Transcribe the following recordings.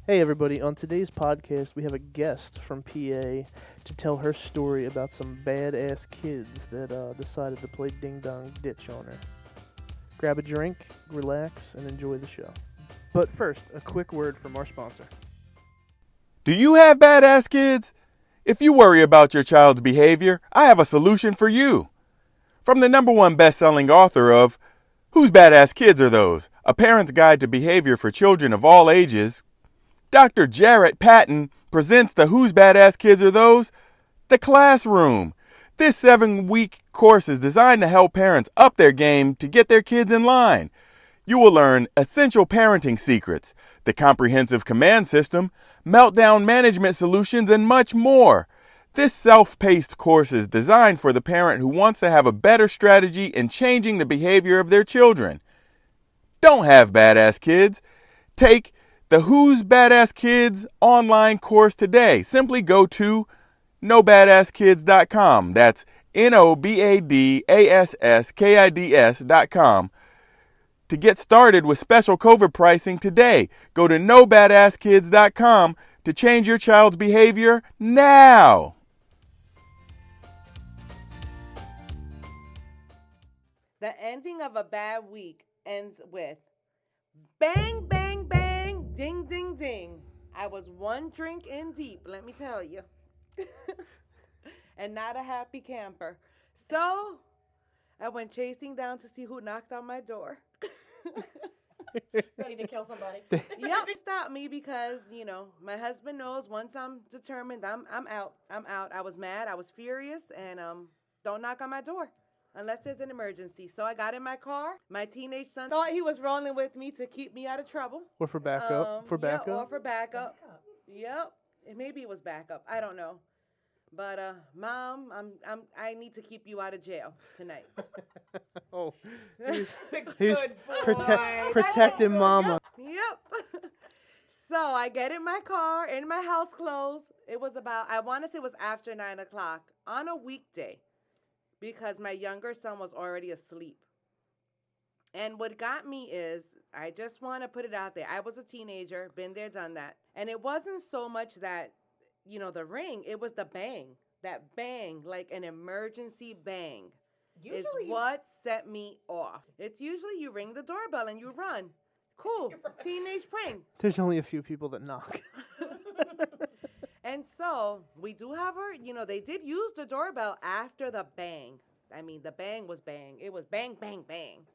Hey everybody, on today's podcast we have a guest from PA to tell her story about some badass kids that decided to play ding dong ditch on her. Grab a drink, relax, and enjoy the show. But first, a quick word from our sponsor. Do you have badass kids? If you worry about your child's behavior, I have a solution for you. From the #1 best-selling author of Whose Badass Kids Are Those? A Parent's Guide to Behavior for Children of All Ages, Dr. Jarrett Patton presents the Whose Badass Kids Are Those? The Classroom. This 7-week course is designed to help parents up their game to get their kids in line. You will learn essential parenting secrets, the comprehensive command system, meltdown management solutions, and much more. This self-paced course is designed for the parent who wants to have a better strategy in changing the behavior of their children. Don't have badass kids? Take the Who's Badass Kids online course today. Simply go to nobadasskids.com. That's nobadasskids.com. To get started with special COVID pricing today, go to nobadasskids.com to change your child's behavior now. The ending of a bad week ends with bang, bang, bang, ding, ding, ding. I was one drink in deep, let me tell you. And not a happy camper. So I went chasing down to see who knocked on my door. Ready to kill somebody. Yep, they stopped me because, my husband knows once I'm determined, I'm out. I'm out. I was mad. I was furious. And don't knock on my door unless there's an emergency. So I got in my car. My teenage son thought he was rolling with me to keep me out of trouble. Or for backup. Yeah, or for backup. Yep. Maybe it was backup. I don't know. But Mom, I need to keep you out of jail tonight. Oh, He's a he's good boy. protecting Mama. Yep. So I get in my car, in my house clothes. It was about, I want to say it was after 9 o'clock on a weekday because my younger son was already asleep. And what got me is, I just want to put it out there. I was a teenager, been there, done that. And it wasn't so much that, the ring, it was the bang. That bang, like an emergency bang, is what set me off. It's usually you ring the doorbell and you run. Cool. Teenage prank. There's only a few people that knock. And so we do have her, they did use the doorbell after the bang. I mean, the bang was bang. It was bang, bang, bang.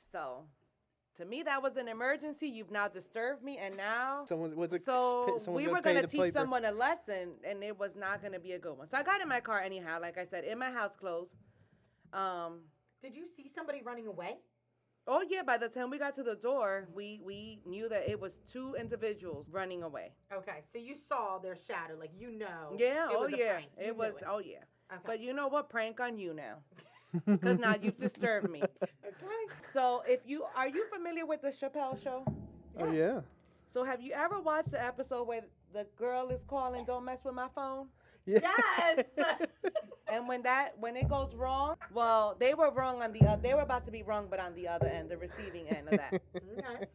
So to me, that was an emergency. You've now disturbed me. And now, we were going to teach someone a lesson, and it was not going to be a good one. So I got in my car anyhow, like I said, in my house clothes. Did you see somebody running away? Oh, yeah. By the time we got to the door, we knew that it was 2 individuals running away. Okay, so you saw their shadow, like Yeah, it was a prank. It was, oh, yeah. Okay. But you know what? Prank on you now. Because now you've disturbed me. Okay. So are you familiar with the Chappelle Show? Oh, yeah. So have you ever watched the episode where the girl is calling, "Don't mess with my phone"? Yeah. Yes. And when it goes wrong, well, they were wrong they were about to be wrong, but on the other end, the receiving end of that. Okay.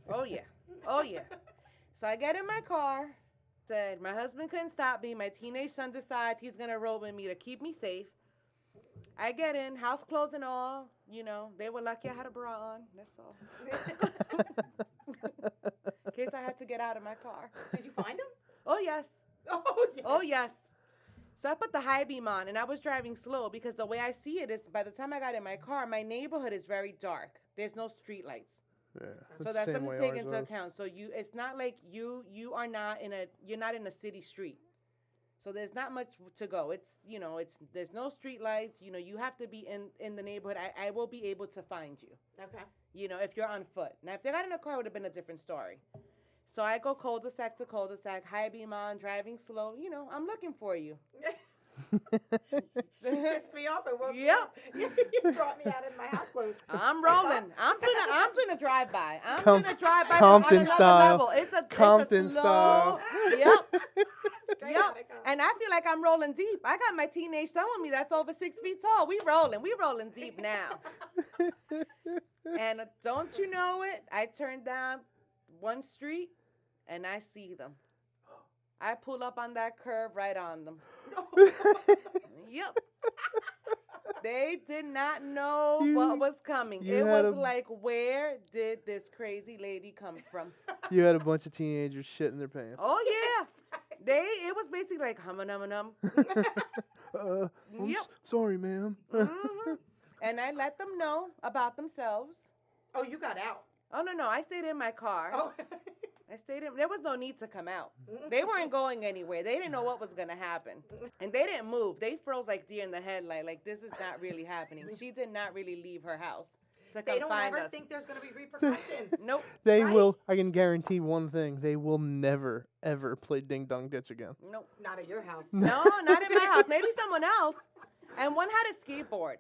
Oh yeah. So I get in my car. Said my husband couldn't stop me. My teenage son decides he's gonna roll with me to keep me safe. I get in, house clothes and all. They were lucky I had a bra on. That's all. In case I had to get out of my car. Did you find him? Oh yes. Oh, yes. Oh yes. So I put the high beam on, and I was driving slow because the way I see it is, by the time I got in my car, my neighborhood is very dark. There's no street lights. Yeah, So that's something to take into account. So it's not like you're not in a city street. So there's not much to go. There's no street lights. You have to be in the neighborhood. I will be able to find you. Okay. If you're on foot. Now, if they got in a car, it would have been a different story. So I go cul-de-sac to cul-de-sac, high beam on, driving slow. I'm looking for you. She pissed me off and woke me Yep. up. You brought me out of my house clothes. I'm rolling. I'm doing a drive by. I'm Com- doing a drive by Compton on another style. level. It's a Compton slow. style. Yep. Straight Yep. outta Compton. And I feel like I'm rolling deep. I got my teenage son with me that's over 6 feet tall. We rolling deep now. And don't you know it? I turned down one street and I see them. I pull up on that curve right on them. Yep. They did not know what was coming. you It had was a- like, where did this crazy lady come from? You had a bunch of teenagers shitting their pants. Oh yeah. It was basically like hum. I'm Yep. sorry, ma'am. hmm And I let them know about themselves. Oh, you got out. Oh no, I stayed in my car. Oh. I stayed in. There was no need to come out. They weren't going anywhere. They didn't know what was gonna happen, and they didn't move. They froze like deer in the headlight. Like this is not really happening. She did not really leave her house to They come don't find ever us. think there's going to be repercussions. Nope. They Right? will. I can guarantee one thing: they will never, ever play Ding Dong Ditch again. Nope. Not at your house. No, not in my house. Maybe someone else. And one had a skateboard.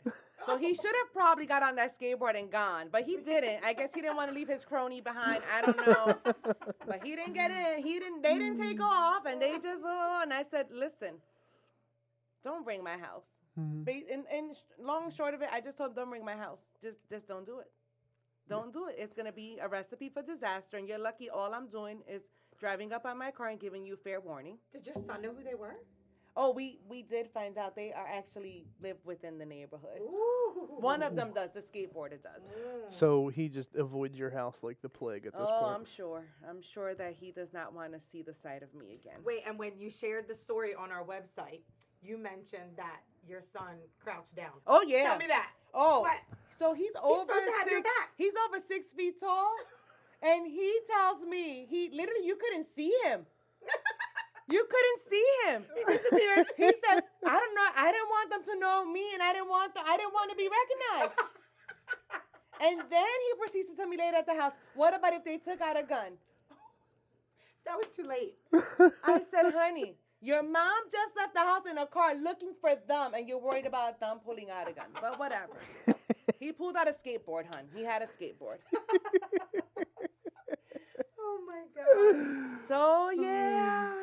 So he should have probably got on that skateboard and gone. But he didn't. I guess he didn't want to leave his crony behind. I don't know. But he didn't get in. They didn't take off. And they just, and I said, listen, don't bring my house. In long and short of it, I just told them, don't bring my house. Just don't do it. Don't do it. It's going to be a recipe for disaster. And you're lucky all I'm doing is driving up on my car and giving you fair warning. Did your son know who they were? Oh, we did find out they are actually live within the neighborhood. Ooh. One of them does. The skateboarder does. So he just avoids your house like the plague at this Oh, point. I'm sure. I'm sure that he does not want to see the sight of me again. Wait, and when you shared the story on our website, you mentioned that your son crouched down. Oh yeah. Tell me that. Oh. What? So he's over supposed to have your back. He's over 6 feet tall, and he tells me you couldn't see him. You couldn't see him. He disappeared. He says, I don't know. I didn't want them to know me, and I didn't want to be recognized. And then he proceeds to tell me later at the house, what about if they took out a gun? That was too late. I said, honey, your mom just left the house in a car looking for them, and you're worried about them pulling out a gun. But whatever. He pulled out a skateboard, hun. He had a skateboard. Oh my God. So yeah,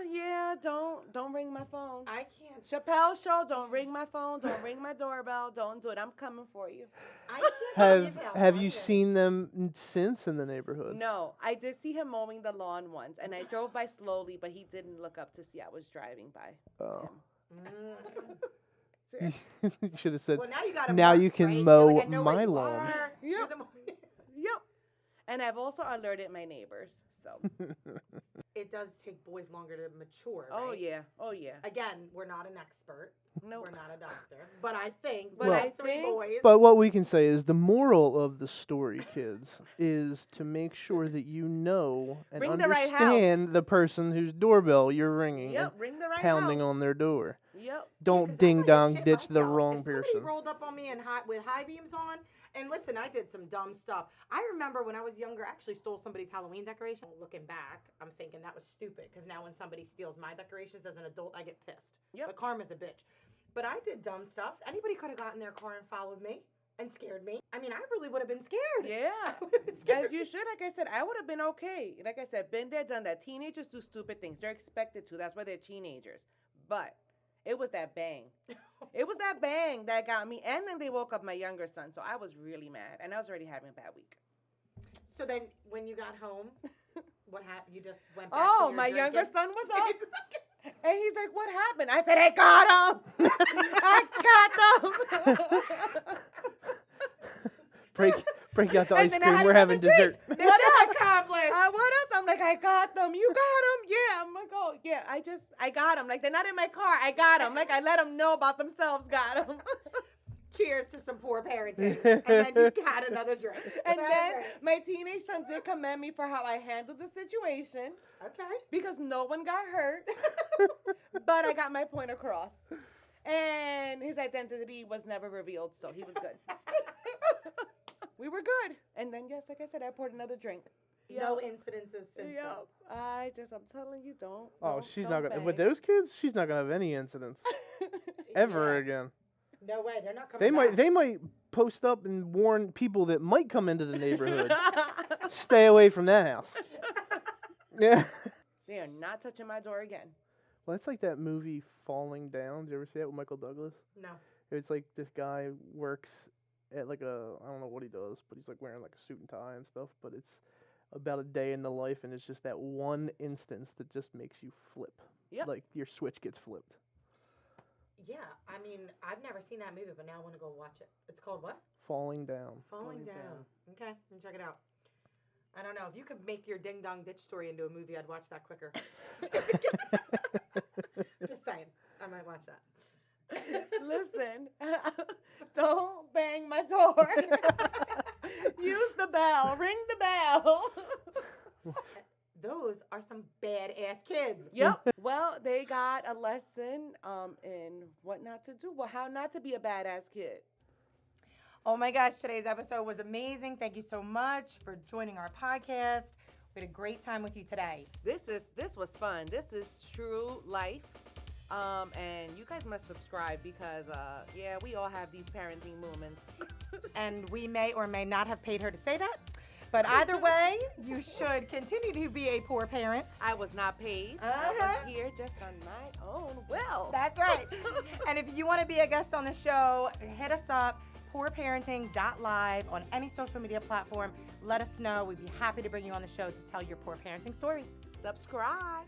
don't ring my phone. I can't. Chappelle Show, don't ring my phone, don't ring my doorbell, don't do it. I'm coming for you. I can't believe how Have you funny. seen them since in the neighborhood? No, I did see him mowing the lawn once, and I drove by slowly, but he didn't look up to see I was driving by. Oh. him. You should have said. Well, now you got to Now mark, you can right? mow You're like, I know where my you lawn. are. You're Yep. the Yep. And I've also alerted my neighbors. So. It does take boys longer to mature. Oh right? yeah. Oh yeah. Again, we're not an expert. Nope. We're not a doctor. But I think But Well- I three think. boys. But what we can say is the moral of the story, kids, is to make sure that you know and Ring the right house. understand the person whose doorbell you're ringing Yep. and Ring the right pounding house. on their door. Yep. Don't Because I ding like to dong shit ditch the myself. wrong if somebody person. rolled up on me and with high beams on, and listen, I did some dumb stuff. I remember when I was younger, I actually stole somebody's Halloween decoration. Looking back, I'm thinking that was stupid because now when somebody steals my decorations as an adult, I get pissed. Yep. But karma's a bitch. But I did dumb stuff. Anybody could have gotten in their car and followed me and scared me. I mean, I really would have been scared. Yeah. I would have been scared. As you should. Like I said, I would have been okay. Like I said, been there, done that. Teenagers do stupid things. They're expected to. That's why they're teenagers. But it was that bang. It was that bang that got me. And then they woke up my younger son. So I was really mad. And I was already having a bad week. So then when you got home, what happened? You just went back to Oh, your my drinking? younger son was up. And he's like, what happened? I said, I got him. I got them. Break out the And ice then I cream. had We're having another drink. dessert. What else? accomplished. What else? I'm like, I got them. You got them? Yeah. I'm like, oh, yeah. I got them. Like, they're not in my car. I got them. Like, I let them know about themselves. Got them. Cheers to some poor parenting. And then you had another drink. And That's then right. my teenage son did commend me for how I handled the situation Okay. because no one got hurt, but I got my point across. And his identity was never revealed, so he was good. We were good. And then, yes, like I said, I poured another drink. No incidences since then. I'm telling you, don't. Oh, don't- she's don't not gonna. bang. With those kids, she's not gonna have any incidents ever Yeah. again. No way, they're not coming They might. back. They might post up and warn people that might come into the neighborhood. Stay away from that house. Yeah. They are not touching my door again. Well, it's like that movie Falling Down. Did you ever see that with Michael Douglas? No. It's like this guy works at like I don't know what he does, but he's like wearing like a suit and tie and stuff. But it's about a day in the life, and it's just that one instance that just makes you flip. Yep. Like your switch gets flipped. Yeah, I mean, I've never seen that movie, but now I want to go watch it. It's called what? Falling down. Falling Down. Okay, let me check it out. I don't know. If you could make your Ding Dong Ditch story into a movie, I'd watch that quicker. Just saying. I might watch that. Listen, don't bang my door. Use the bell. Ring the bell. Those are some badass kids. Yep. Well, they got a lesson in what not to do. Well, how not to be a badass kid. Oh my gosh, today's episode was amazing. Thank you so much for joining our podcast. We had a great time with you today. This was fun. This is true life. And you guys must subscribe because yeah, we all have these parenting moments. And we may or may not have paid her to say that. But either way, you should continue to be a poor parent. I was not paid. I Uh-huh. was here just on my own will. That's right. And if you want to be a guest on the show, hit us up, poorparenting.live on any social media platform. Let us know. We'd be happy to bring you on the show to tell your poor parenting story. Subscribe.